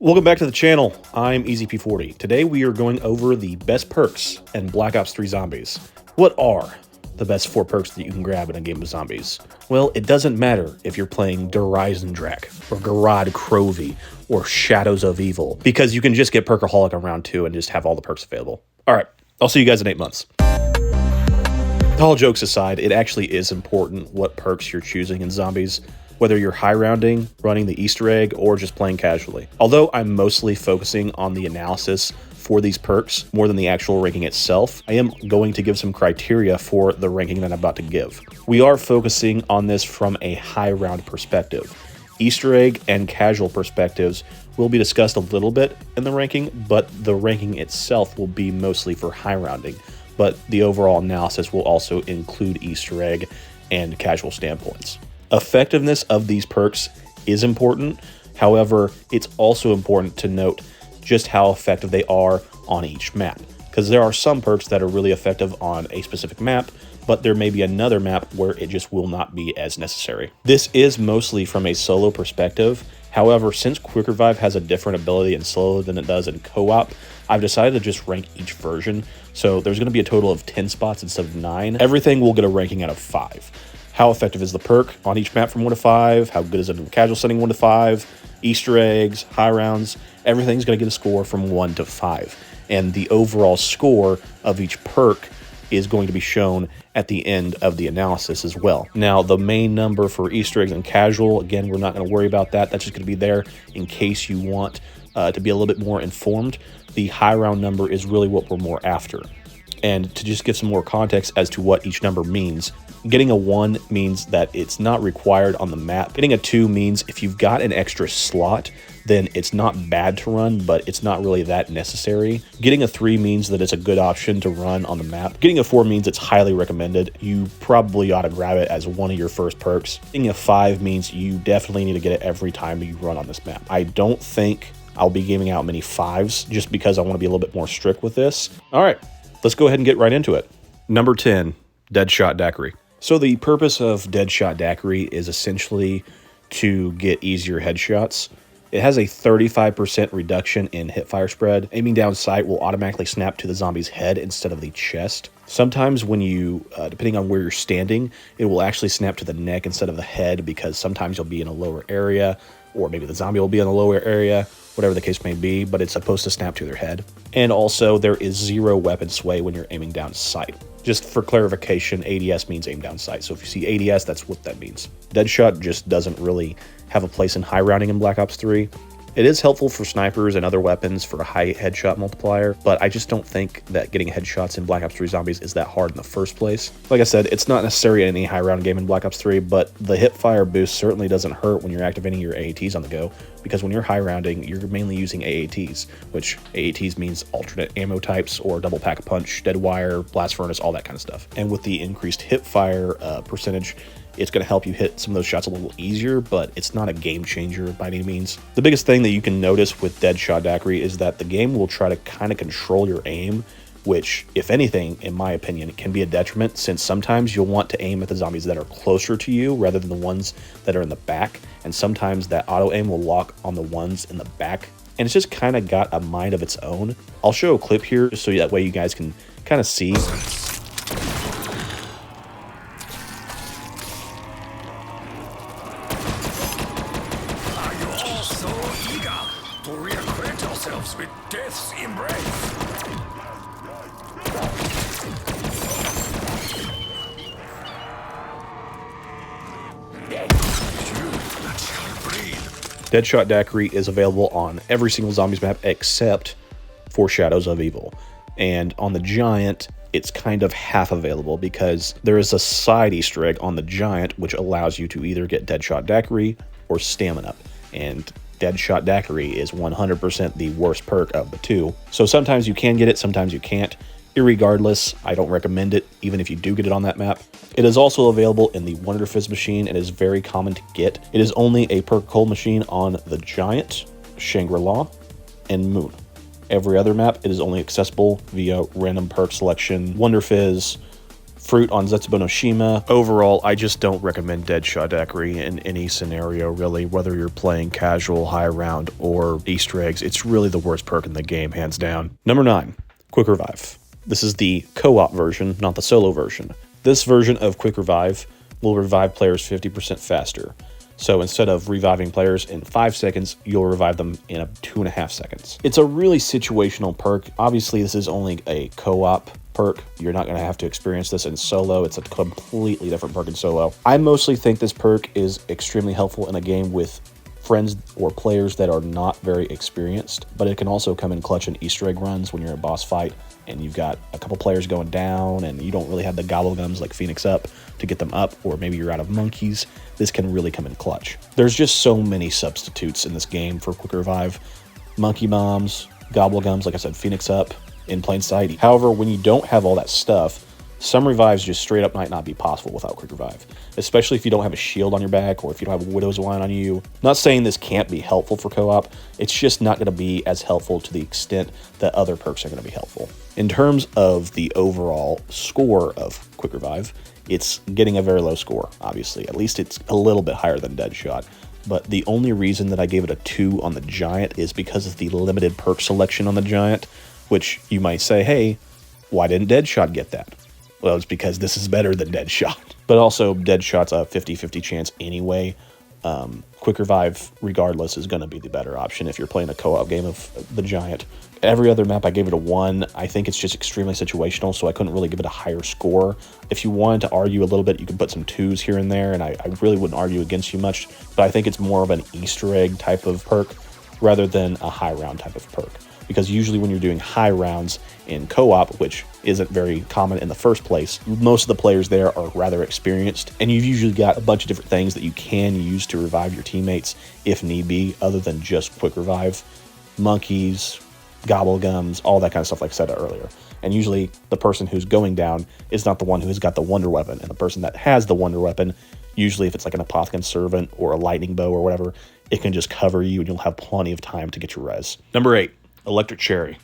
Welcome back to the channel. I'm EasyP40. Today we are going over the best perks in Black Ops 3 Zombies. What are the best 4 perks that you can grab in a game of zombies? Well, it doesn't matter if you're playing Drak or Garad Crovey or Shadows of Evil, because you can just get Perkaholic on round 2 and just have all the perks available. Alright, I'll see you guys in 8 months. All jokes aside, it actually is important what perks you're choosing in zombies, whether you're high rounding, running the Easter egg, or just playing casually. Although I'm mostly focusing on the analysis for these perks more than the actual ranking itself, I am going to give some criteria for the ranking that I'm about to give. We are focusing on this from a high round perspective. Easter egg and casual perspectives will be discussed a little bit in the ranking, but the ranking itself will be mostly for high rounding. But the overall analysis will also include Easter egg and casual standpoints. Effectiveness of these perks is important. However, it's also important to note just how effective they are on each map, because there are some perks that are really effective on a specific map, but there may be another map where it just will not be as necessary. This is mostly from a solo perspective. However, since Quick Revive has a different ability in solo than it does in co-op, I've decided to just rank each version. So there's going to be a total of 10 spots instead of 9. Everything will get a ranking out of 5. How effective is the perk on each map from 1 to 5? How good is it in the casual setting 1 to 5? Easter eggs, high rounds, everything's going to get a score from 1 to 5. And the overall score of each perk is going to be shown at the end of the analysis as well. Now, the main number for Easter eggs and casual, again, we're not going to worry about that. That's just going to be there in case you want to be a little bit more informed. The high round number is really what we're more after. And to just give some more context as to what each number means, getting a 1 means that it's not required on the map. Getting a 2 means if you've got an extra slot, then it's not bad to run, but it's not really that necessary. Getting a 3 means that it's a good option to run on the map. Getting a 4 means it's highly recommended. You probably ought to grab it as one of your first perks. Getting a 5 means you definitely need to get it every time you run on this map. I don't think I'll be giving out many 5s just because I want to be a little bit more strict with this. All right, let's go ahead and get right into it. Number 10, Deadshot Daquiri. So the purpose of Deadshot Daquiri is essentially to get easier headshots. It has a 35% reduction in hipfire spread. Aiming down sight will automatically snap to the zombie's head instead of the chest. Sometimes when you, depending on where you're standing, it will actually snap to the neck instead of the head, because sometimes you'll be in a lower area, or maybe the zombie will be in a lower area, whatever the case may be, but it's supposed to snap to their head. And also, there is 0 weapon sway when you're aiming down sight. Just for clarification, ADS means aim down sight. So if you see ADS, that's what that means. Deadshot just doesn't really have a place in high rounding in Black Ops 3. It is helpful for snipers and other weapons for a high headshot multiplier, but I just don't think that getting headshots in Black Ops 3 Zombies is that hard in the first place. Like I said, it's not necessary in any high round game in Black Ops 3, but the hipfire boost certainly doesn't hurt when you're activating your AATs on the go, because when you're high rounding, you're mainly using AATs, which AATs means alternate ammo types or double pack punch, dead wire, blast furnace, all that kind of stuff. And with the increased hipfire percentage, it's going to help you hit some of those shots a little easier, but it's not a game changer by any means. The biggest thing that you can notice with Deadshot Daquiri is that the game will try to kind of control your aim, which, if anything, in my opinion, can be a detriment, since sometimes you'll want to aim at the zombies that are closer to you rather than the ones that are in the back, and sometimes that auto aim will lock on the ones in the back, and it's just kind of got a mind of its own. I'll show a clip here just so that way you guys can kind of see. With death's embrace. Deadshot Daquiri is available on every single Zombies map except for Shadows of Evil. And on the Giant, it's kind of half available because there is a side Easter egg on the Giant which allows you to either get Deadshot Daquiri or Stamin-Up. And Deadshot Daquiri is 100% the worst perk of the two. So sometimes you can get it, sometimes you can't. Irregardless, I don't recommend it, even if you do get it on that map. It is also available in the Wonder Fizz machine and is very common to get. It is only a perk cold machine on the Giant, Shangri-La, and Moon. Every other map, it is only accessible via random perk selection, Wonder Fizz, Fruit on Zetsubo no Shima. Overall, I just don't recommend Deadshot Daquiri in any scenario, really, whether you're playing casual, high round, or Easter eggs. It's really the worst perk in the game, hands down. Number 9, Quick Revive. This is the co-op version, not the solo version. This version of Quick Revive will revive players 50% faster. So instead of reviving players in 5 seconds, you'll revive them in 2.5 seconds. It's a really situational perk. Obviously, this is only a co-op perk. You're not going to have to experience this in solo. It's a completely different perk in solo. I mostly think this perk is extremely helpful in a game with friends or players that are not very experienced, but it can also come in clutch in Easter egg runs when you're in a boss fight and you've got a couple players going down and you don't really have the gobble gums like Phoenix Up to get them up, or maybe you're out of monkeys. This can really come in clutch. There's just so many substitutes in this game for Quick Revive. Monkey bombs, gobble gums, like I said, Phoenix Up, in plain sight. However, when you don't have all that stuff, some revives just straight up might not be possible without Quick Revive, especially if you don't have a shield on your back or if you don't have a Widow's Wine on you. Not saying this can't be helpful for co-op, it's just not going to be as helpful to the extent that other perks are going to be helpful. In terms of the overall score of Quick Revive, it's getting a very low score, obviously. At least it's a little bit higher than Deadshot. But the only reason that I gave it a 2 on the Giant is because of the limited perk selection on the Giant, which you might say, hey, why didn't Deadshot get that? Well, it's because this is better than Deadshot. But also, Deadshot's a 50-50 chance anyway. Quick Revive, regardless, is going to be the better option if you're playing a co-op game of the Giant. Every other map, I gave it a 1. I think it's just extremely situational, so I couldn't really give it a higher score. If you wanted to argue a little bit, you could put some 2s here and there, and I really wouldn't argue against you much. But I think it's more of an Easter egg type of perk rather than a high round type of perk. Because usually when you're doing high rounds in co-op, which isn't very common in the first place, most of the players there are rather experienced, and you've usually got a bunch of different things that you can use to revive your teammates if need be, other than just Quick Revive. Monkeys, gobble gums, all that kind of stuff like I said earlier. And usually the person who's going down is not the one who's got the wonder weapon, and the person that has the wonder weapon, usually if it's like an Apothicon Servant or a lightning bow or whatever, it can just cover you and you'll have plenty of time to get your res. Number 8. Electric Cherry,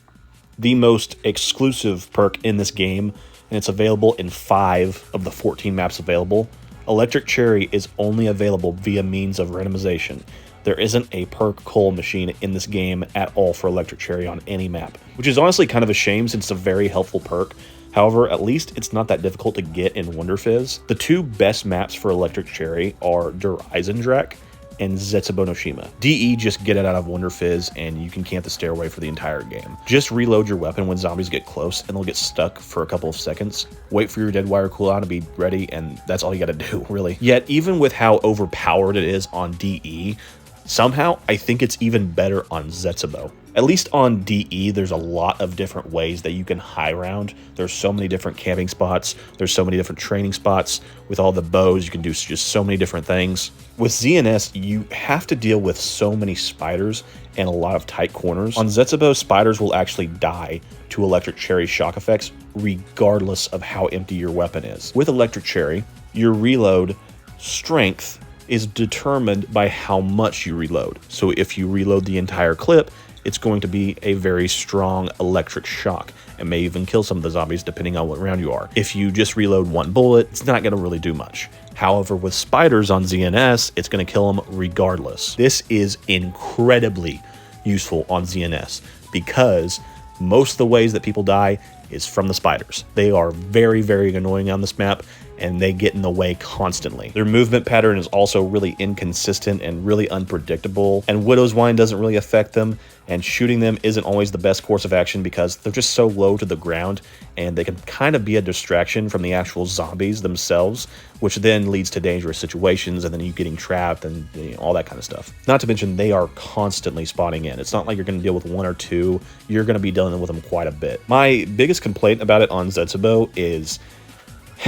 the most exclusive perk in this game, and it's available in 5 of the 14 maps available. Electric Cherry is only available via means of randomization. There isn't a perk cull machine in this game at all for Electric Cherry on any map, which is honestly kind of a shame since it's a very helpful perk. However, at least it's not that difficult to get in Wonder Fizz. The 2 best maps for Electric Cherry are Der Eisendrak and Zetsubo no Shima. DE, just get it out of Wonder Fizz and you can camp the stairway for the entire game. Just reload your weapon when zombies get close and they'll get stuck for a couple of seconds. Wait for your dead wire cooldown to be ready and that's all you gotta do, really. Yet, even with how overpowered it is on DE, somehow I think it's even better on Zetsubo. At least on DE, there's a lot of different ways that you can high round. There's so many different camping spots. There's so many different training spots. With all the bows, you can do just so many different things. With ZNS, you have to deal with so many spiders and a lot of tight corners. On Zetsubo, spiders will actually die to Electric Cherry shock effects, regardless of how empty your weapon is. With Electric Cherry, your reload strength is determined by how much you reload. So if you reload the entire clip, it's going to be a very strong electric shock and may even kill some of the zombies depending on what round you are. If you just reload 1 bullet, it's not going to really do much. However, with spiders on ZNS, it's going to kill them regardless. This is incredibly useful on ZNS because most of the ways that people die is from the spiders. They are very, very annoying on this map and they get in the way constantly. Their movement pattern is also really inconsistent and really unpredictable, and Widow's Wine doesn't really affect them, and shooting them isn't always the best course of action because they're just so low to the ground and they can kind of be a distraction from the actual zombies themselves, which then leads to dangerous situations and then you getting trapped and all that kind of stuff. Not to mention they are constantly spawning in. It's not like you're going to deal with 1 or 2. You're going to be dealing with them quite a bit. My biggest complaint about it on Zetsubo is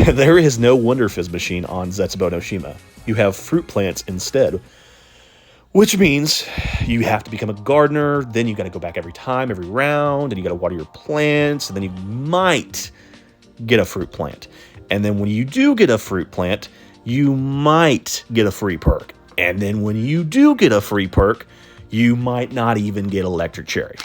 there is no Wonder Fizz machine on Zetsubo no Shima. You have fruit plants instead, which means you have to become a gardener, then you got to go back every round, and you got to water your plants, and then you might get a fruit plant. And then when you do get a fruit plant, you might get a free perk. And then when you do get a free perk, you might not even get Electric Cherry.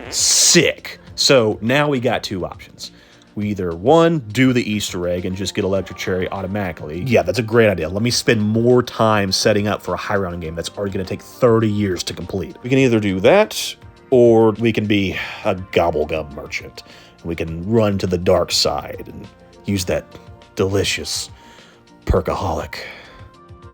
Sick. So now we got 2 options. We either, one, do the Easter egg and just get Electric Cherry automatically. Yeah, that's a great idea. Let me spend more time setting up for a high rounding game that's already going to take 30 years to complete. We can either do that, or we can be a gobblegum merchant. We can run to the dark side and use that delicious perkaholic.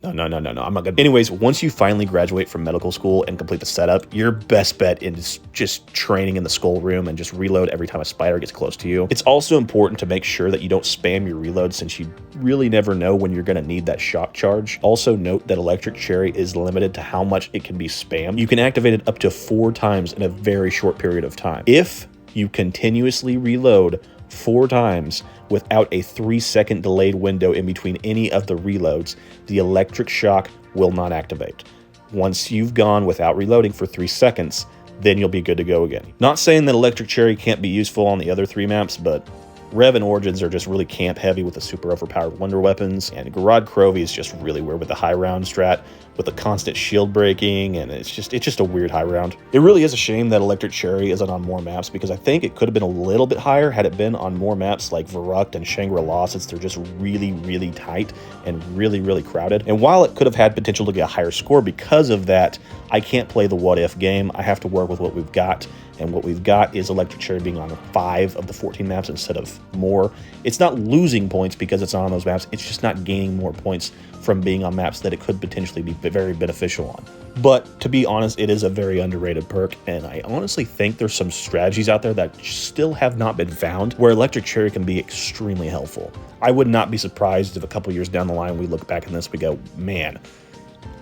No, I'm not gonna. Anyways, once you finally graduate from medical school and complete the setup, your best bet is just training in the skull room and just reload every time a spider gets close to you. It's also important to make sure that you don't spam your reload, since you really never know when you're gonna need that shock charge. Also note that Electric Cherry is limited to how much it can be spammed. You can activate it up to 4 times in a very short period of time. If you continuously reload 4 times without a 3-second delayed window in between any of the reloads, the electric shock will not activate. Once you've gone without reloading for 3 seconds, then you'll be good to go again. Not saying that Electric Cherry can't be useful on the other 3 maps, but Rev and Origins are just really camp heavy with the super overpowered wonder weapons, and Garad Crovy is just really weird with the high round strat, with the constant shield breaking, and it's just a weird high round. It really is a shame that Electric Cherry isn't on more maps, because I think it could have been a little bit higher had it been on more maps like Verrucht and Shangri-La, since they're just really tight and really crowded. And while it could have had potential to get a higher score because of that, I can't play the what if game. I have to work with what we've got. And what we've got is Electric Cherry being on 5 of the 14 maps instead of more. It's not losing points because it's not on those maps. It's just not gaining more points from being on maps that it could potentially be very beneficial on. But to be honest, it is a very underrated perk, and I honestly think there's some strategies out there that still have not been found where Electric Cherry can be extremely helpful. I would not be surprised if a couple years down the line we look back in this, we go, man,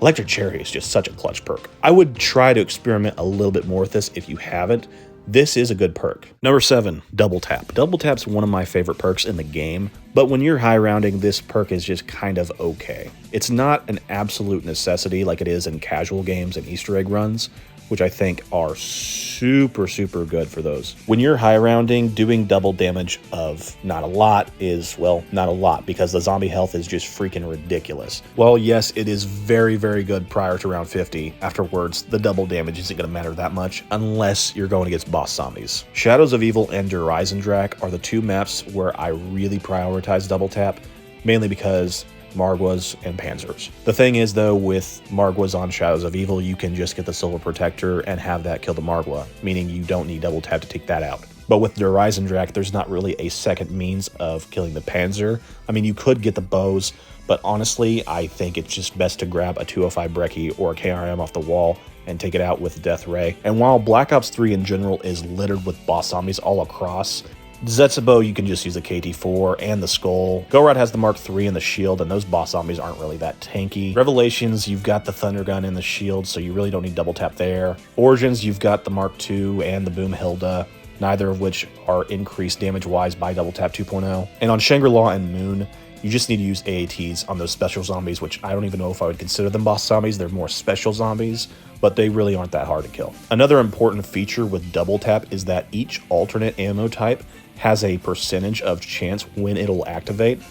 Electric Cherry is just such a clutch perk. I would try to experiment a little bit more with this if you haven't. This is a good perk. Number 7, Double Tap. Double Tap's one of my favorite perks in the game, but when you're high rounding, this perk is just kind of okay. It's not an absolute necessity like it is in casual games and Easter egg runs, which I think are super good for those. When you're high rounding, doing double damage of not a lot is, well, not a lot, because the zombie health is just freaking ridiculous. Well, yes, it is very good prior to round 50. Afterwards, the double damage isn't going to matter that much unless you're going against boss zombies. Shadows of Evil and Der Eisendrache are the 2 maps where I really prioritize double tap, mainly because Margwas and Panzers. The thing is, though, with Margwas on Shadows of Evil, you can just get the Silver Protector and have that kill the Margwa, meaning you don't need double tap to take that out. But with Der Eisendrache, there's not really a second means of killing the Panzer. I mean, you could get the bows, but honestly, I think it's just best to grab a 205 Brecci or a KRM off the wall and take it out with Death Ray. And while Black Ops 3 in general is littered with boss zombies all across, Zetsubo, you can just use the KT4 and the Skull. Gorod has the Mark III and the Shield, and those boss zombies aren't really that tanky. Revelations, you've got the Thunder Gun and the Shield, so you really don't need double tap there. Origins, you've got the Mark II and the Boom Hilda, neither of which are increased damage-wise by double tap 2.0. And on Shangri-La and Moon, you just need to use AATs on those special zombies, which I don't even know if I would consider them boss zombies. They're more special zombies, but they really aren't that hard to kill. Another important feature with double tap is that each alternate ammo type has a percentage of chance when it'll activate.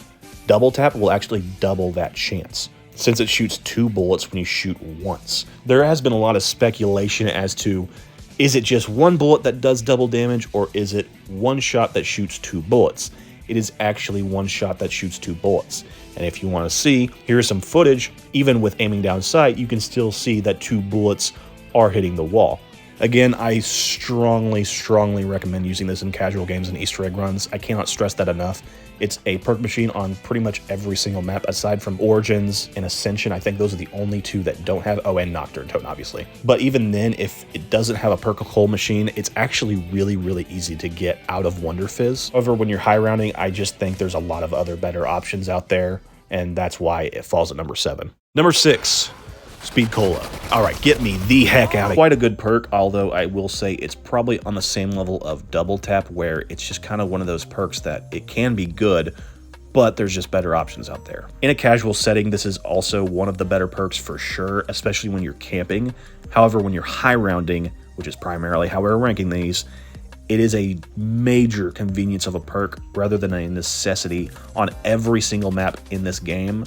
Double tap will actually double that chance, since it shoots 2 bullets when you shoot once. There has been a lot of speculation as to, is it just 1 bullet that does double damage, or is it 1 shot that shoots 2 bullets? It is actually 1 shot that shoots 2 bullets. And if you want to see, here's some footage. Even with aiming down sight, you can still see that 2 bullets are hitting the wall. Again, I strongly recommend using this in casual games and Easter egg runs. I cannot stress that enough. It's a perk machine on pretty much every single map, aside from Origins and Ascension. I think those are the only 2 that don't have, oh, and Nocturne Totem, obviously. But even then, if it doesn't have a perk hole machine, it's actually really easy to get out of Wonder Fizz. However, when you're high rounding, I just think there's a lot of other better options out there, and that's why it falls at number 7. Number 6. Speed Cola. All right, get me the heck out of here. Quite a good perk, although I will say it's probably on the same level of double tap, where it's just kind of one of those perks that it can be good, but there's just better options out there. In a casual setting, this is also one of the better perks for sure, especially when you're camping. However, when you're high rounding, which is primarily how we're ranking these, it is a major convenience of a perk rather than a necessity on every single map in this game,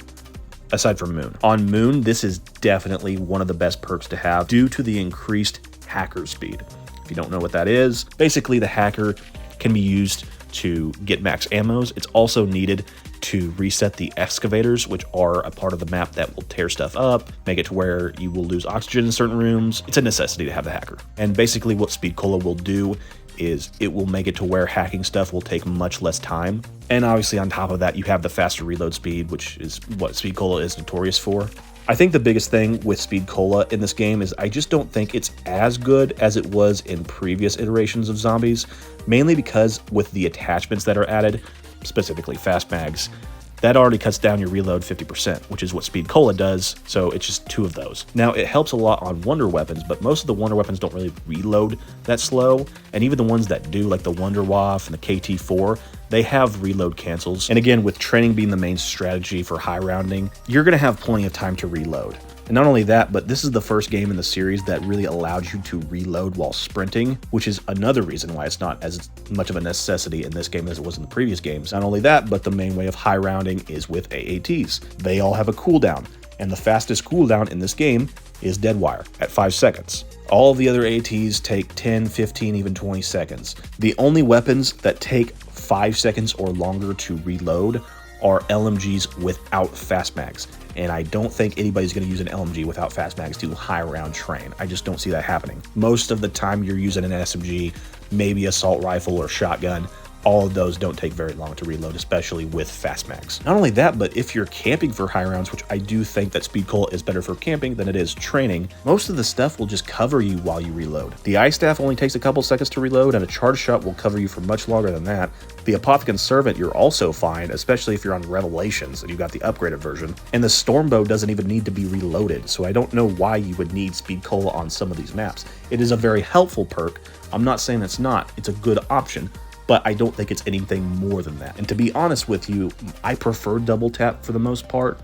aside from Moon. On Moon, this is definitely one of the best perks to have due to the increased hacker speed. If you don't know what that is, basically the hacker can be used to get max ammos. It's also needed to reset the excavators, which are a part of the map that will tear stuff up, make it to where you will lose oxygen in certain rooms. It's a necessity to have the hacker. And basically what Speed Cola will do is it will make it to where hacking stuff will take much less time. And obviously on top of that, you have the faster reload speed, which is what Speed Cola is notorious for. I think the biggest thing with Speed Cola in this game is I just don't think it's as good as it was in previous iterations of Zombies, mainly because with the attachments that are added, specifically fast mags, that already cuts down your reload 50%, which is what Speed Cola does, so it's just 2 of those. Now, it helps a lot on Wonder Weapons, but most of the Wonder Weapons don't really reload that slow, and even the ones that do, like the Wonder Waff and the KT4, they have reload cancels. And again, with training being the main strategy for high rounding, you're going to have plenty of time to reload. And not only that, but this is the first game in the series that really allowed you to reload while sprinting, which is another reason why it's not as much of a necessity in this game as it was in the previous games. Not only that, but the main way of high rounding is with AATs. They all have a cooldown, and the fastest cooldown in this game is Deadwire at 5 seconds. All of the other AATs take 10, 15, even 20 seconds. The only weapons that take 5 seconds or longer to reload are LMGs without fast mags. And I don't think anybody's going to use an LMG without fast mags to high round train. I just don't see that happening. Most of the time you're using an SMG, maybe assault rifle or shotgun. All of those don't take very long to reload, especially with fast mags. Not only that, but if you're camping for high rounds, which I do think that Speed Cola is better for camping than it is training, most of the stuff will just cover you while you reload. The Ice Staff only takes a couple seconds to reload, and a Charge Shot will cover you for much longer than that. The Apothicon Servant, you're also fine, especially if you're on Revelations and you've got the upgraded version. And the Stormbow doesn't even need to be reloaded, so I don't know why you would need Speed Cola on some of these maps. It is a very helpful perk. I'm not saying it's not. It's a good option, but I don't think it's anything more than that. And to be honest with you, I prefer double tap for the most part,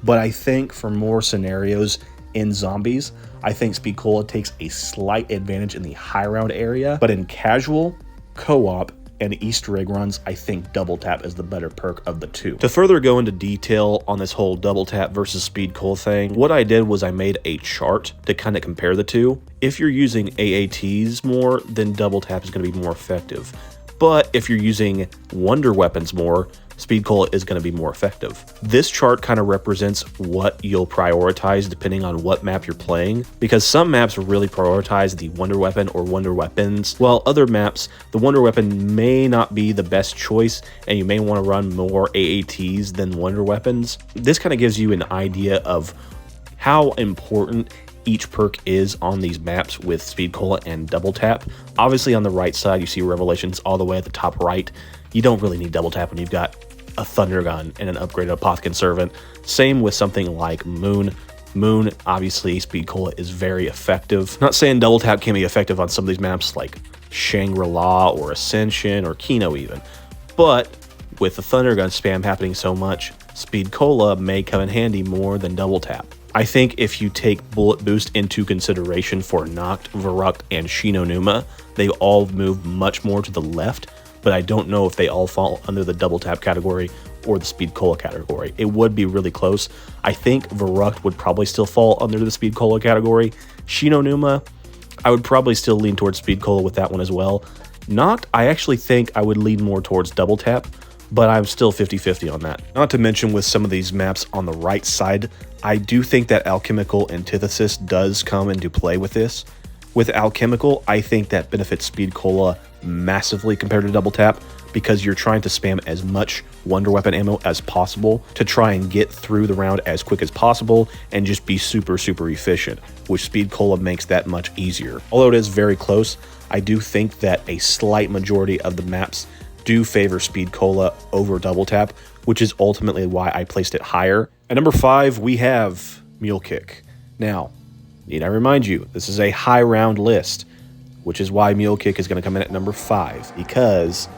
but I think for more scenarios in Zombies, I think Speed Cola takes a slight advantage in the high round area, but in casual, co-op, and Easter egg runs, I think double tap is the better perk of the 2. To further go into detail on this whole double tap versus Speed Cola thing, what I did was I made a chart to kind of compare the two. If you're using AATs more, then double tap is going to be more effective. But if you're using Wonder Weapons more, Speed Cola is going to be more effective. This chart kind of represents what you'll prioritize depending on what map you're playing, because some maps really prioritize the Wonder Weapon or Wonder Weapons, while other maps, the Wonder Weapon may not be the best choice, and you may want to run more AATs than Wonder Weapons. This kind of gives you an idea of how important each perk is on these maps with Speed Cola and double tap. Obviously on the right side you see Revelations all the way at the top right. You don't really need double tap when you've got a Thunder Gun and an upgraded Apothicon Servant. Same with something like Moon. Moon, obviously Speed Cola is very effective. Not saying double tap can be effective on some of these maps like Shangri-La or Ascension or Kino even, but with the Thunder Gun spam happening so much, Speed Cola may come in handy more than double tap. I think if you take Bullet Boost into consideration for Noct, Verrucht, and Shinonuma, they all move much more to the left, but I don't know if they all fall under the double tap category or the Speed Cola category. It would be really close. I think Verrucht would probably still fall under the Speed Cola category. Shinonuma, I would probably still lean towards Speed Cola with that one as well. Noct, I actually think I would lean more towards double tap, but I'm still 50-50 on that. Not to mention with some of these maps on the right side, I do think that Alchemical Antithesis does come into play with this. With Alchemical, I think that benefits Speed Cola massively compared to double tap, because you're trying to spam as much Wonder Weapon ammo as possible to try and get through the round as quick as possible and just be super efficient, which Speed Cola makes that much easier. Although it is very close, I do think that a slight majority of the maps do favor Speed Cola over double tap, which is ultimately why I placed it higher. At number 5, we have Mule Kick. Now, need I remind you, this is a high round list, which is why Mule Kick is going to come in at number 5, because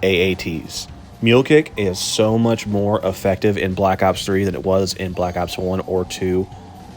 AATs. Mule Kick is so much more effective in Black Ops 3 than it was in Black Ops 1 or 2,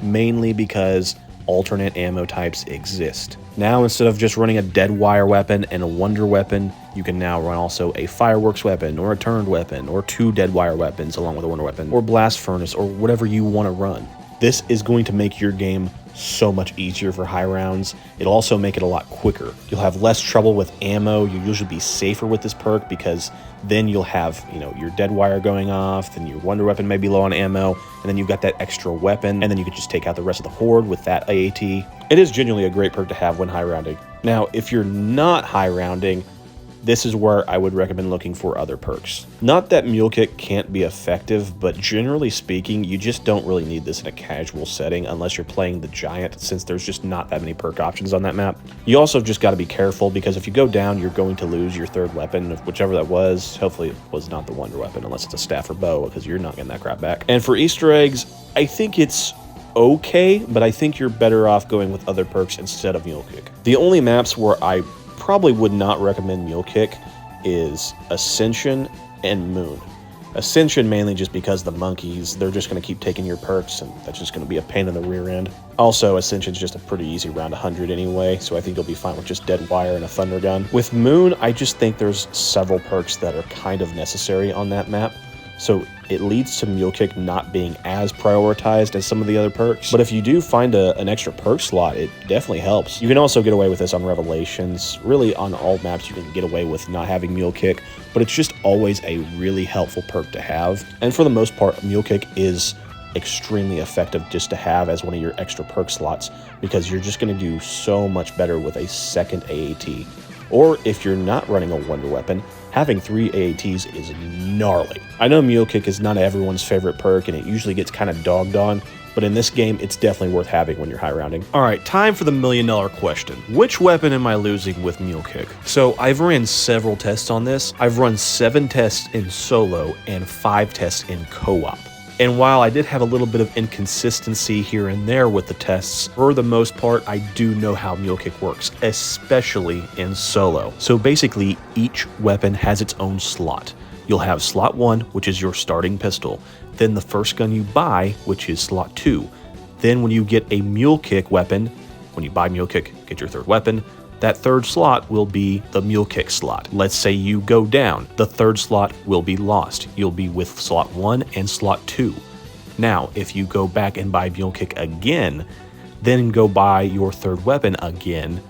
mainly because alternate ammo types exist. Now, instead of just running a dead wire weapon and a wonder weapon, you can now run also a fireworks weapon or a turned weapon or 2 dead wire weapons along with a wonder weapon or blast furnace or whatever you want to run. This is going to make your game so much easier for high rounds. It'll also make it a lot quicker. You'll have less trouble with ammo. You'll usually be safer with this perk because then you'll have, your dead wire going off, then your wonder weapon may be low on ammo, and then you've got that extra weapon, and then you can just take out the rest of the horde with that AAT. It is genuinely a great perk to have when high rounding. Now, if you're not high rounding, this is where I would recommend looking for other perks. Not that Mule Kick can't be effective, but generally speaking, you just don't really need this in a casual setting unless you're playing the Giant, since there's just not that many perk options on that map. You also just got to be careful because if you go down, you're going to lose your third weapon, whichever that was. Hopefully it was not the wonder weapon unless it's a staff or bow, because you're not getting that crap back. And for Easter eggs, I think it's okay, but I think you're better off going with other perks instead of Mule Kick. The only maps where I probably would not recommend Mule Kick is Ascension and Moon. Ascension mainly just because the monkeys, they're just going to keep taking your perks, and that's just going to be a pain in the rear end. Also, Ascension's just a pretty easy round 100 anyway, so I think you'll be fine with just dead wire and a thunder gun. With Moon, I just think there's several perks that are kind of necessary on that map, so it leads to Mule Kick not being as prioritized as some of the other perks. But if you do find an extra perk slot, it definitely helps. You can also get away with this on Revelations. Really, on all maps, you can get away with not having Mule Kick, but it's just always a really helpful perk to have. And for the most part, Mule Kick is extremely effective just to have as one of your extra perk slots, because you're just going to do so much better with a second AAT. Or if you're not running a wonder weapon, having 3 AATs is gnarly. I know Mule Kick is not everyone's favorite perk and it usually gets kind of dogged on, but in this game, it's definitely worth having when you're high rounding. All right, time for the million-dollar question. Which weapon am I losing with Mule Kick? So I've ran several tests on this. I've run 7 tests in solo and 5 tests in co-op. And while I did have a little bit of inconsistency here and there with the tests, for the most part, I do know how Mule Kick works, especially in solo. So basically, each weapon has its own slot. You'll have slot 1, which is your starting pistol. Then the first gun you buy, which is slot 2. Then when you get a Mule Kick weapon, when you buy Mule Kick, get your third weapon, that third slot will be the Mule Kick slot. Let's say you go down, the third slot will be lost. You'll be with slot 1 and slot 2. Now, if you go back and buy Mule Kick again, then go buy your third weapon again,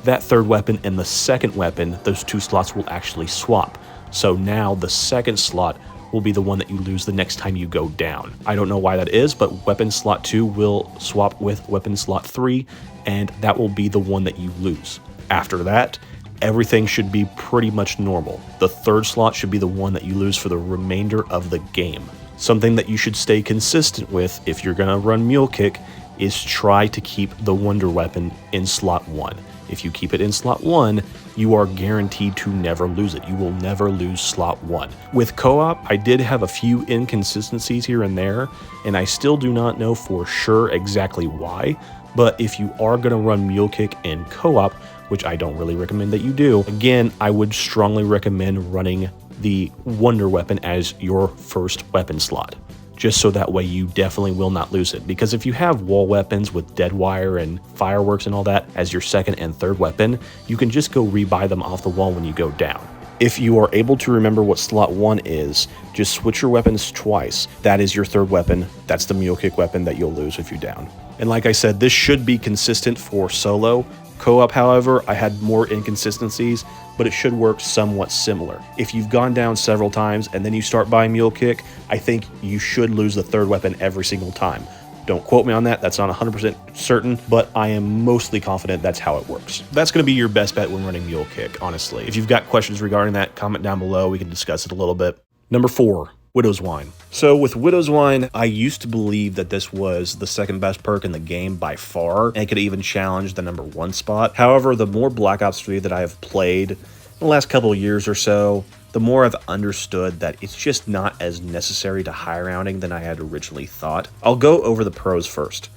that third weapon and the second weapon, those 2 slots will actually swap. So now the second slot will be the one that you lose the next time you go down. I don't know why that is, but weapon slot 2 will swap with weapon slot 3, and that will be the one that you lose. After that, everything should be pretty much normal. The third slot should be the one that you lose for the remainder of the game. Something that you should stay consistent with if you're gonna run Mule Kick is try to keep the wonder weapon in slot 1. If you keep it in slot 1, you are guaranteed to never lose it. You will never lose slot 1. With co-op, I did have a few inconsistencies here and there, and I still do not know for sure exactly why, but if you are gonna run Mule Kick in co-op, which I don't really recommend that you do, again, I would strongly recommend running the wonder weapon as your first weapon slot, just so that way you definitely will not lose it. Because if you have wall weapons with dead wire and fireworks and all that as your second and third weapon, you can just go rebuy them off the wall when you go down. If you are able to remember what slot 1 is, just switch your weapons twice. That is your third weapon. That's the Mule Kick weapon that you'll lose if you down. And like I said, this should be consistent for solo. Co-op, however, I had more inconsistencies, but it should work somewhat similar. If you've gone down several times and then you start buying Mule Kick, I think you should lose the third weapon every single time. Don't quote me on that, that's not 100% certain, but I am mostly confident that's how it works. That's going to be your best bet when running Mule Kick, honestly. If you've got questions regarding that, comment down below, we can discuss it a little bit. Number 4. Widow's Wine. So with Widow's Wine, I used to believe that this was the second best perk in the game by far, and could even challenge the number 1 spot. However, the more Black Ops 3 that I have played in the last couple of years or so, the more I've understood that it's just not as necessary to high rounding than I had originally thought. I'll go over the pros first.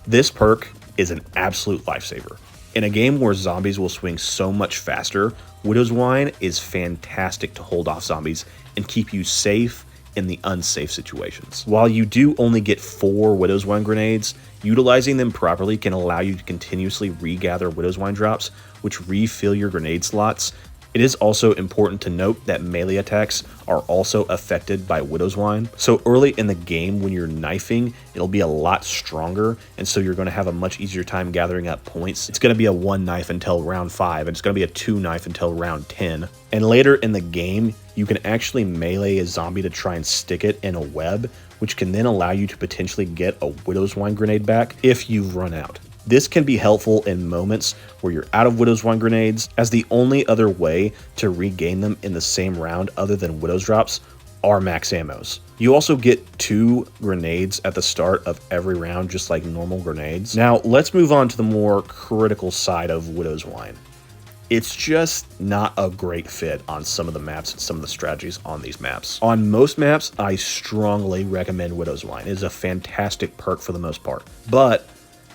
This perk is an absolute lifesaver. In a game where zombies will swing so much faster, Widow's Wine is fantastic to hold off zombies and keep you safe in the unsafe situations. While you do only get 4 Widow's Wine grenades, utilizing them properly can allow you to continuously regather Widow's Wine drops, which refill your grenade slots It is also important to note that melee attacks are also affected by Widow's Wine. So early in the game when you're knifing, it'll be a lot stronger, and so you're going to have a much easier time gathering up points. It's going to be a 1 knife until round 5, and it's going to be a 2 knife until round 10. And later in the game, you can actually melee a zombie to try and stick it in a web, which can then allow you to potentially get a Widow's Wine grenade back if you've run out. This can be helpful in moments where you're out of Widow's Wine grenades, as the only other way to regain them in the same round other than Widow's drops are max ammos. You also get 2 grenades at the start of every round, just like normal grenades. Now let's move on to the more critical side of Widow's Wine. It's just not a great fit on some of the maps and some of the strategies on these maps. On most maps, I strongly recommend Widow's Wine. It is a fantastic perk for the most part, but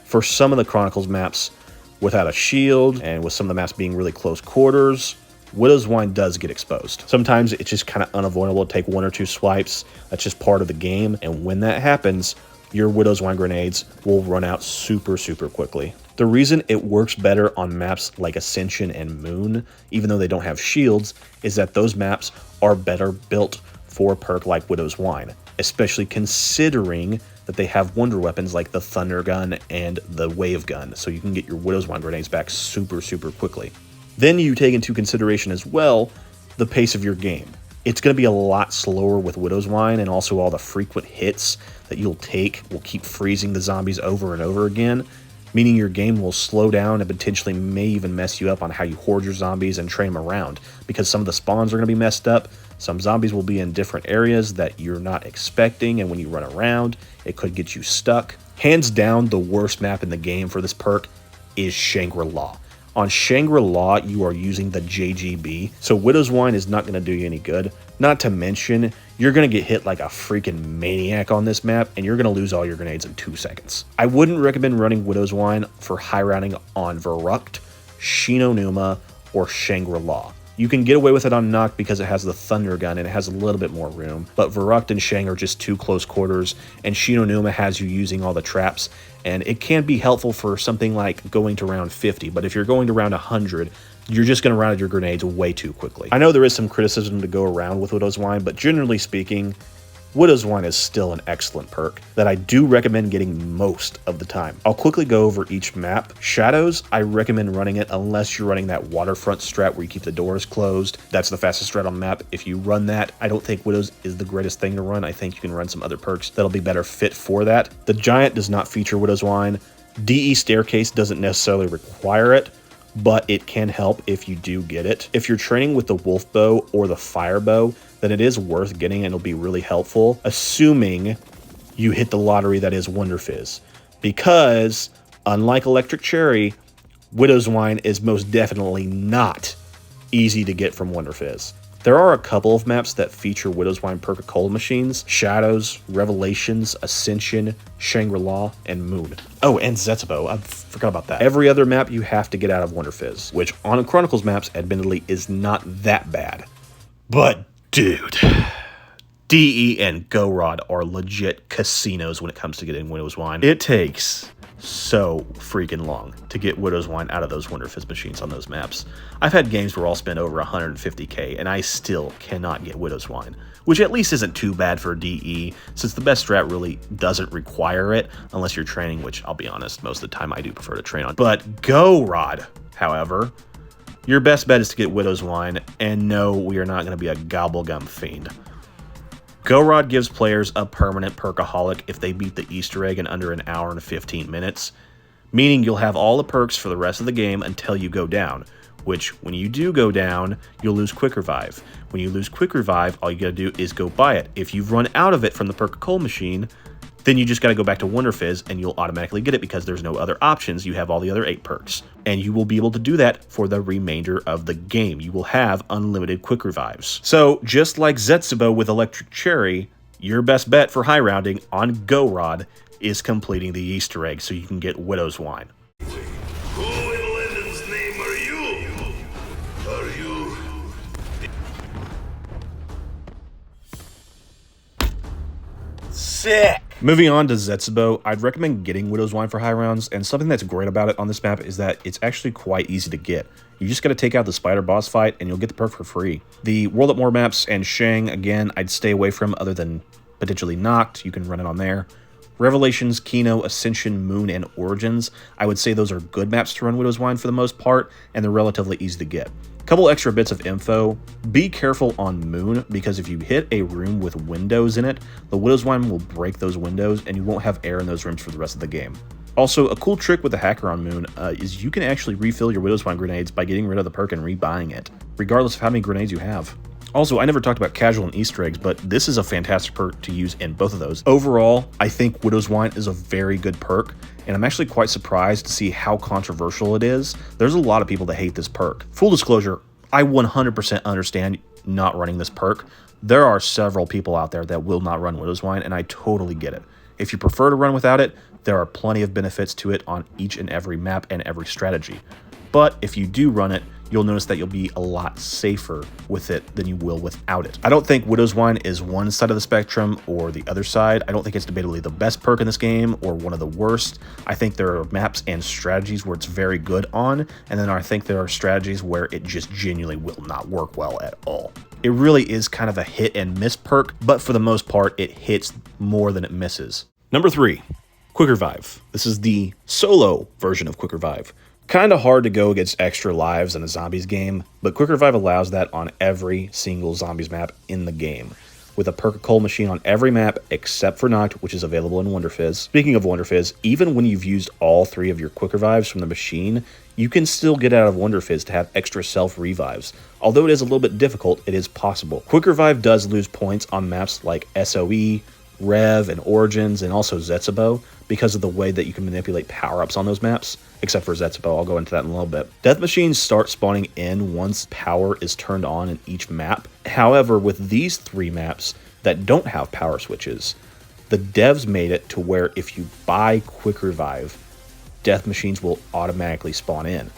for some of the Chronicles maps, without a shield and with some of the maps being really close quarters, Widow's Wine does get exposed. Sometimes it's just kind of unavoidable to take 1 or 2 swipes. That's just part of the game. And when that happens, your Widow's Wine grenades will run out super quickly. The reason it works better on maps like Ascension and Moon, even though they don't have shields, is that those maps are better built for a perk like Widow's Wine, especially considering that they have wonder weapons like the Thunder Gun and the Wave Gun, so you can get your Widow's Wine grenades back super quickly. Then you take into consideration as well the pace of your game. It's going to be a lot slower with Widow's Wine, and also all the frequent hits that you'll take will keep freezing the zombies over and over again, meaning your game will slow down and potentially may even mess you up on how you hoard your zombies and train them around, because some of the spawns are going to be messed up. Some zombies will be in different areas that you're not expecting, and when you run around, it could get you stuck. Hands down, the worst map in the game for this perk is Shangri-La. On Shangri-La, you are using the JGB, so Widow's Wine is not going to do you any good. Not to mention, you're going to get hit like a freaking maniac on this map, and you're going to lose all your grenades in 2 seconds. I wouldn't recommend running Widow's Wine for high rounding on Verrucht, Shinonuma, or Shangri-La. You can get away with it on Nock because it has the Thunder Gun and it has a little bit more room, but Verrucht and Shang are just too close quarters, and Shinonuma has you using all the traps, and it can be helpful for something like going to round 50, but if you're going to round 100, you're just going to run out your grenades way too quickly. I know there is some criticism to go around with Widow's Wine, but generally speaking, Widow's Wine is still an excellent perk that I do recommend getting most of the time. I'll quickly go over each map. Shadows, I recommend running it unless you're running that waterfront strat where you keep the doors closed. That's the fastest strat on the map. If you run that, I don't think Widow's is the greatest thing to run. I think you can run some other perks that'll be better fit for that. The Giant does not feature Widow's Wine. DE Staircase doesn't necessarily require it, but it can help if you do get it. If you're training with the Wolf Bow or the Fire Bow, then it is worth getting and it'll be really helpful, assuming you hit the lottery that is Wonder Fizz. Because, unlike Electric Cherry, Widow's Wine is most definitely not easy to get from Wonder Fizz. There are a couple of maps that feature Widow's Wine perk cold machines: Shadows, Revelations, Ascension, Shangri-La, and Moon. Oh, and Zetsubo, I forgot about that. Every other map you have to get out of Wonder Fizz, which on Chronicles maps, admittedly, is not that bad. But dude, DE and Go Rod are legit casinos when it comes to getting Widow's Wine. It takes so freaking long to get Widow's Wine out of those Wonder Fizz machines on those maps. I've had games where I'll spend over 150k and I still cannot get Widow's Wine, which at least isn't too bad for DE, since the best strat really doesn't require it unless you're training, which I'll be honest, most of the time I do prefer to train on. But Go Rod, however, your best bet is to get Widow's Wine, and no, we are not going to be a gobblegum fiend. Go Rod gives players a permanent perkaholic if they beat the Easter egg in under an hour and 15 minutes, meaning you'll have all the perks for the rest of the game until you go down, which when you do go down, you'll lose Quick Revive. When you lose Quick Revive, all you gotta do is go buy it. If you've run out of it from the perk cold machine, then you just gotta go back to Wonder Fizz and you'll automatically get it because there's no other options. You have all the other 8 perks. And you will be able to do that for the remainder of the game. You will have unlimited Quick Revives. So just like Zetsubo with Electric Cherry, your best bet for high rounding on Go Rod is completing the Easter egg so you can get Widow's Wine. Who in Lenin's name are you? Are you... Sick! Moving on to Zetsubo, I'd recommend getting Widow's Wine for high rounds, and something that's great about it on this map is that it's actually quite easy to get. You just got to take out the spider boss fight and you'll get the perk for free. The World at War maps and Shang, again, I'd stay away from other than potentially Noct. You can run it on there. Revelations, Kino, Ascension, Moon, and Origins, I would say those are good maps to run Widow's Wine for the most part, and they're relatively easy to get. Couple extra bits of info. Be careful on Moon, because if you hit a room with windows in it, the Widow's Wine will break those windows, and you won't have air in those rooms for the rest of the game. Also, a cool trick with the hacker on Moon is you can actually refill your Widow's Wine grenades by getting rid of the perk and rebuying it, regardless of how many grenades you have. Also, I never talked about casual and Easter eggs, but this is a fantastic perk to use in both of those. Overall, I think Widow's Wine is a very good perk, and I'm actually quite surprised to see how controversial it is. There's a lot of people that hate this perk. Full disclosure, I 100% understand not running this perk. There are several people out there that will not run Widow's Wine, and I totally get it. If you prefer to run without it, there are plenty of benefits to it on each and every map and every strategy. But if you do run it, you'll notice that you'll be a lot safer with it than you will without it. I don't think Widow's Wine is one side of the spectrum or the other side. I don't think it's debatably the best perk in this game or one of the worst. I think there are maps and strategies where it's very good on, and then I think there are strategies where it just genuinely will not work well at all. It really is kind of a hit and miss perk, but for the most part, it hits more than it misses. Number 3, Quick Revive. This is the solo version of Quick Revive. Kind of hard to go against extra lives in a zombies game, but Quick Revive allows that on every single zombies map in the game, with a perk coal machine on every map except for Noct, which is available in Wonder Fizz. Speaking of Wonder Fizz, even when you've used all 3 of your Quick Revives from the machine, you can still get out of Wonder Fizz to have extra self-revives. Although it is a little bit difficult, it is possible. Quick Revive does lose points on maps like SOE, Rev, and Origins, and also Zetsubo, because of the way that you can manipulate power-ups on those maps, except for Zetsubo. I'll go into that in a little bit. Death machines start spawning in once power is turned on in each map. However, with these 3 maps that don't have power switches, the devs made it to where if you buy Quick Revive, death machines will automatically spawn in.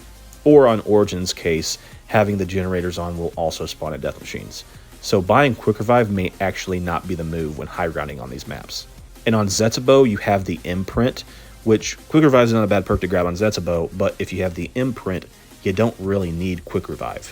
Or on Origins case, having the generators on will also spawn at death machines. So buying Quick Revive may actually not be the move when high grounding on these maps. And on Zetsubo, you have the Imprint, which Quick Revive is not a bad perk to grab on Zetsubo, but if you have the Imprint, you don't really need Quick Revive.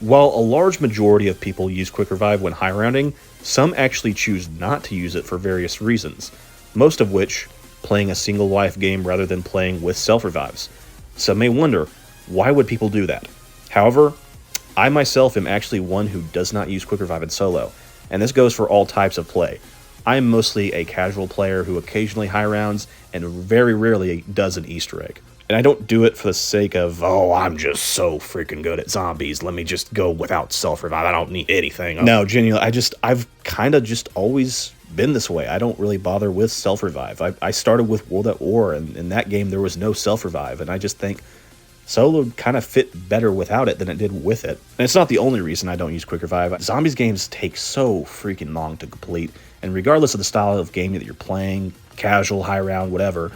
While a large majority of people use Quick Revive when high rounding, some actually choose not to use it for various reasons, most of which playing a single life game rather than playing with self-revives. Some may wonder, why would people do that? However, I myself am actually one who does not use Quick Revive in solo, and this goes for all types of play. I am mostly a casual player who occasionally high rounds and very rarely does an Easter egg. And I don't do it for the sake of, oh, I'm just so freaking good at zombies, let me just go without self-revive, I don't need anything. No, genuinely, I've kind of just always been this way. I don't really bother with self-revive. I started with World at War, and in that game there was no self-revive, and I just think solo kind of fit better without it than it did with it. And it's not the only reason I don't use Quick Revive. Zombies games take so freaking long to complete, and regardless of the style of game that you're playing, casual, high round, whatever,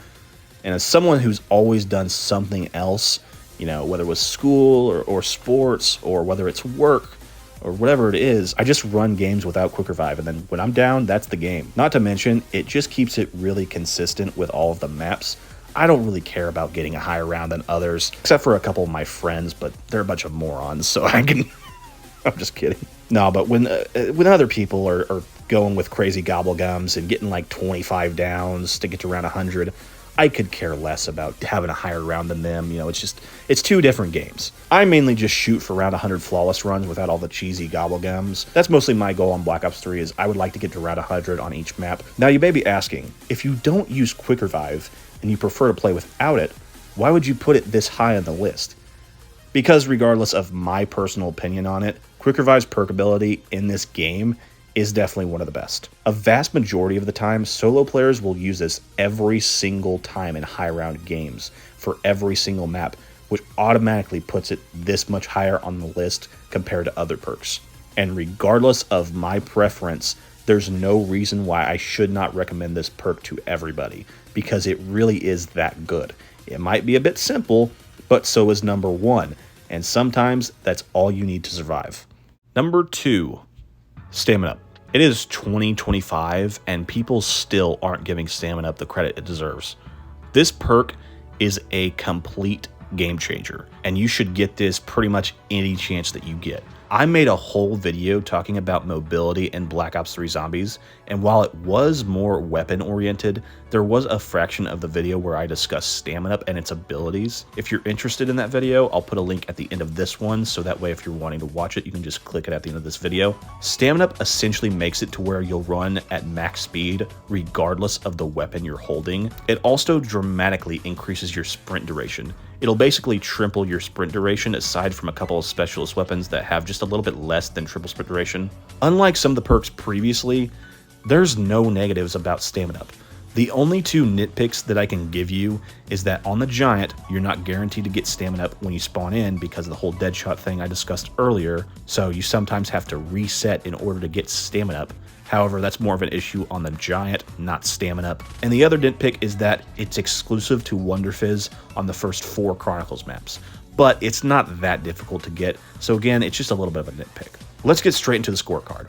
and as someone who's always done something else, you know, whether it was school or sports, or whether it's work, or whatever it is, I just run games without Quick Revive, and then when I'm down, that's the game. Not to mention, it just keeps it really consistent with all of the maps. I don't really care about getting a higher round than others, except for a couple of my friends, but they're a bunch of morons, so I can... I'm just kidding. No, but when other people are going with crazy gobblegums and getting like 25 downs to get to around 100, I could care less about having a higher round than them. You know, it's 2 different games. I mainly just shoot for around 100 flawless runs without all the cheesy gobblegums. That's mostly my goal on Black Ops 3, is I would like to get to around 100 on each map. Now, you may be asking, if you don't use Quick Revive and you prefer to play without it, why would you put it this high on the list? Because regardless of my personal opinion on it, Quick Revive's perk ability in this game is definitely one of the best. A vast majority of the time, solo players will use this every single time in high round games for every single map, which automatically puts it this much higher on the list compared to other perks. And regardless of my preference, there's no reason why I should not recommend this perk to everybody, because it really is that good. It might be a bit simple, but so is number 1, and sometimes that's all you need to survive. Number 2, Stamin-Up. It is 2025, and people still aren't giving Stamin-Up the credit it deserves. This perk is a complete game changer, and you should get this pretty much any chance that you get. I made a whole video talking about mobility in Black Ops 3 Zombies, and while it was more weapon oriented, there was a fraction of the video where I discussed Stamin-Up and its abilities. If you're interested in that video, I'll put a link at the end of this one, so that way if you're wanting to watch it, you can just click it at the end of this video. Stamin-Up essentially makes it to where you'll run at max speed regardless of the weapon you're holding. It also dramatically increases your sprint duration. It'll basically triple your sprint duration, aside from a couple of specialist weapons that have just a little bit less than triple sprint duration. Unlike some of the perks previously, there's no negatives about Stamin-Up. The only two nitpicks that I can give you is that on the Giant, you're not guaranteed to get Stamin-Up when you spawn in because of the whole Deadshot thing I discussed earlier, so you sometimes have to reset in order to get Stamin-Up. However, that's more of an issue on the Giant, not Stamin-Up. And the other nitpick is that it's exclusive to Wonder Fizz on the first 4 Chronicles maps. But it's not that difficult to get, so again, it's just a little bit of a nitpick. Let's get straight into the scorecard.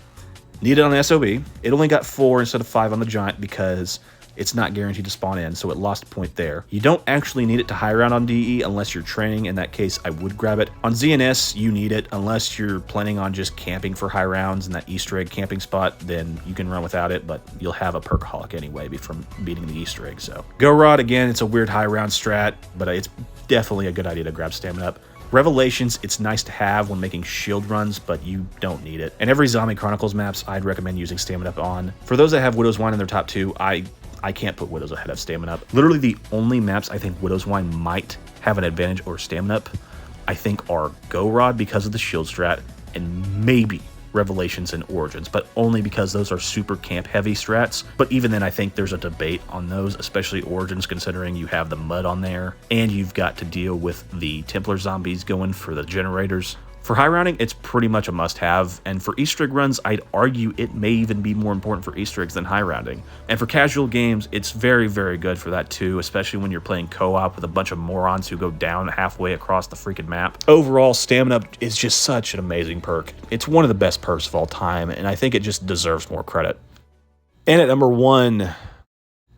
Needed on the SOB, it only got 4 instead of 5 on the Giant because it's not guaranteed to spawn in, so it lost a point there. You don't actually need it to high round on DE unless you're training. In that case, I would grab it. On ZNS, you need it unless you're planning on just camping for high rounds in that Easter egg camping spot, then you can run without it, but you'll have a perkaholic anyway from beating the Easter egg. So Go Rod, again, it's a weird high round strat, but it's definitely a good idea to grab Stamin-Up. Revelations, it's nice to have when making shield runs, but you don't need it. And every Zombie Chronicles maps, I'd recommend using Stamin-Up on. For those that have Widow's Wine in their top 2, I can't put Widows ahead of Stamin-Up. Literally the only maps I think Widow's Wine might have an advantage over Stamin-Up, I think, are Go Rod because of the shield strat, and maybe Revelations and Origins, but only because those are super camp heavy strats. But even then, I think there's a debate on those, especially Origins, considering you have the mud on there and you've got to deal with the Templar zombies going for the generators. For high rounding, it's pretty much a must-have, and for Easter egg runs, I'd argue it may even be more important for Easter eggs than high rounding. And for casual games, it's very, very good for that too, especially when you're playing co-op with a bunch of morons who go down halfway across the freaking map. Overall, Stamin-Up is just such an amazing perk. It's one of the best perks of all time, and I think it just deserves more credit. And at number 1,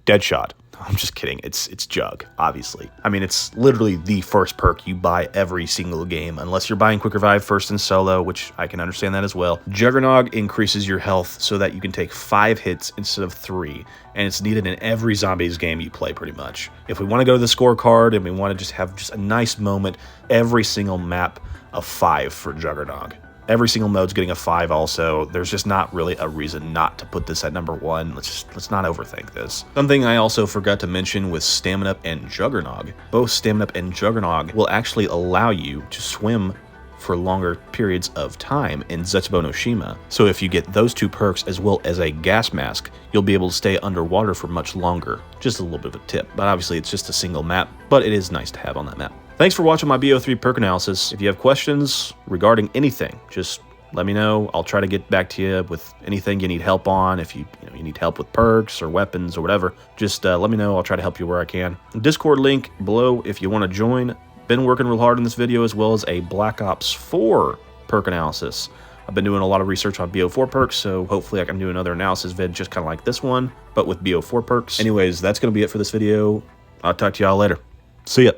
Deadshot. I'm just kidding. It's Jug, obviously. I mean, it's literally the first perk you buy every single game, unless you're buying Quick Revive first in solo, which I can understand that as well. Juggernog increases your health so that you can take 5 hits instead of 3, and it's needed in every Zombies game you play, pretty much. If we want to go to the scorecard and we want to just have just a nice moment, every single map a 5 for Juggernog. Every single mode's getting a 5 also. There's just not really a reason not to put this at number 1. Let's not overthink this. Something I also forgot to mention with Stamin-Up and Juggernog. Both Stamin-Up and Juggernog will actually allow you to swim for longer periods of time in Zetsubo no Shima. So if you get those 2 perks as well as a gas mask, you'll be able to stay underwater for much longer. Just a little bit of a tip, but obviously it's just a single map, but it is nice to have on that map. Thanks for watching my Bo3 perk analysis. If you have questions regarding anything, just let me know. I'll try to get back to you with anything you need help on. If you need help with perks or weapons or whatever, just let me know. I'll try to help you where I can. Discord link below if you want to join. Been working real hard on this video, as well as a Black Ops 4 perk analysis. I've been doing a lot of research on BO4 perks, so hopefully I can do another analysis vid just kind of like this one, but with BO4 perks. Anyways, that's going to be it for this video. I'll talk to y'all later. See ya.